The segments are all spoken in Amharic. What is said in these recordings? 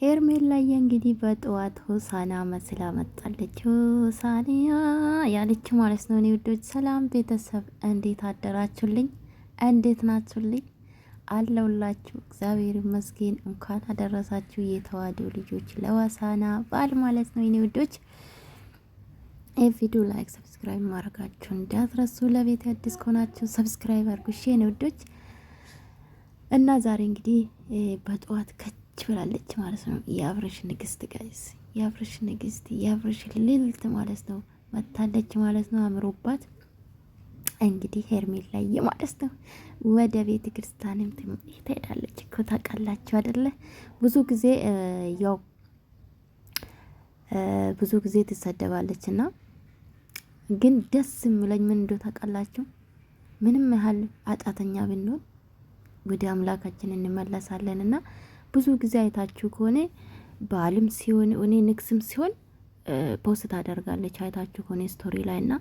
ሄርሜላዬ እንግዲህ በጠዋት ሆሳና መስላ መጣለች። ሆሳኒያ ያለች ማለት ነው። እኔ ውዶች ሰላም ቤተሰብ እንዴት አደራችሁልኝ? እንዴት ናችሁልኝ? አለውላችሁ እግዚአብሔር ይመስገን። እንኳን አደረሳችሁ የተዋሕዶ ልጆች ለሆሳና በዓል ማለት ነው። እኔ ውዶች ቪዲዮ ላይክ፣ ሰብስክራይብ ማድረጋችሁ እንዳትረሱ። ለቤት አዲስ ከሆናችሁ ሰብስክራይብ አድርጉ። እሺ እኔ ውዶች እና ዛሬ እንግዲህ በጠዋት ብላለች ማለት ነው። የአብርሽ ንግስት ጋይስ፣ የአብርሽ ንግስት፣ የአብርሽ ልዕልት ማለት ነው መታለች ማለት ነው። አምሮባት እንግዲህ ሄርሜላዬ ማለት ነው ወደ ቤተ ክርስቲያንም ትሄዳለች እኮ ታውቃላችሁ አይደለ? ብዙ ጊዜ ትሰደባለች እና ግን ደስ የሚለኝ ምን እንደው ታውቃላችሁ? ምንም ያህል አጣተኛ ብንሆን ወደ አምላካችን እንመለሳለን እና ብዙ ጊዜ አይታችሁ ከሆነ በዓልም ሲሆን እኔ ንግስም ሲሆን ፖስት ታደርጋለች። አይታችሁ ከሆነ ስቶሪ ላይ እና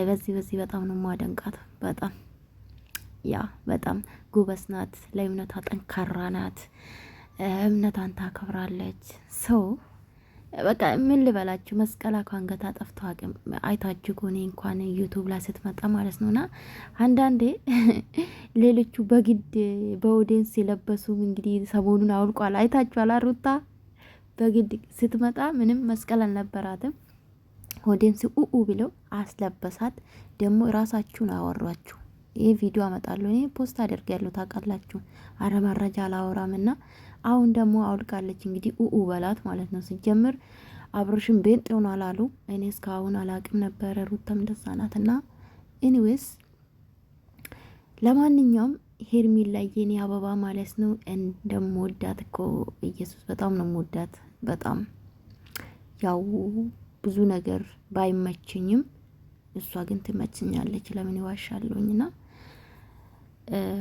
በዚህ በጣም ነው ማደንቃት። በጣም ጎበዝ ናት። ለእምነቷ ጠንካራ ናት። እምነቷን ታከብራለች። ሰው በቃ ምን ልበላችሁ መስቀላ ከአንገቷ ጠፍቶ አቅም አይታችሁ ከሆነ እንኳን ዩቱብ ላይ ስትመጣ ማለት ነውና አንዳንዴ ሌሎቹ በግድ በኦዲየንስ የለበሱ እንግዲህ ሰሞኑን አውልቋል። አይታችኋል። ሩታ በግድ ስትመጣ ምንም መስቀል አልነበራትም። ኦዲየንስ ኡኡ ብለው አስለበሳት። ደግሞ ራሳችሁን አወሯችሁ። ይህ ቪዲዮ አመጣለሁ እኔ ፖስት አደርጋለሁ ታውቃላችሁ። አረ መረጃ አላወራምና አሁን ደግሞ አውልቃለች። እንግዲህ ኡኡ በላት ማለት ነው። ሲጀምር አብርሽን ቤንጥ ይሆናል አሉ። እኔ እስካሁን አላቅም ነበረ። ሩታም እንደዛ ናትና ኤኒዌይስ ለማንኛውም ሄርሜላዬ የኔ አበባ ማለት ነው እንደምወዳት እኮ ኢየሱስ በጣም ነው የምወዳት። በጣም ያው ብዙ ነገር ባይመችኝም እሷ ግን ትመችኛለች። ለምን ይዋሻለሁኝና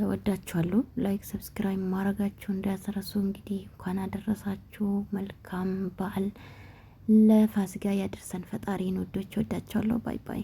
ወዳችኋለሁ። ላይክ ሰብስክራይብ ማድረጋችሁ እንዳትረሱ። እንግዲህ እንኳን አደረሳችሁ። መልካም በዓል ለፋሲካ ያደርሰን ፈጣሪ። ወዶች ወዳችኋለሁ። ባይ ባይ።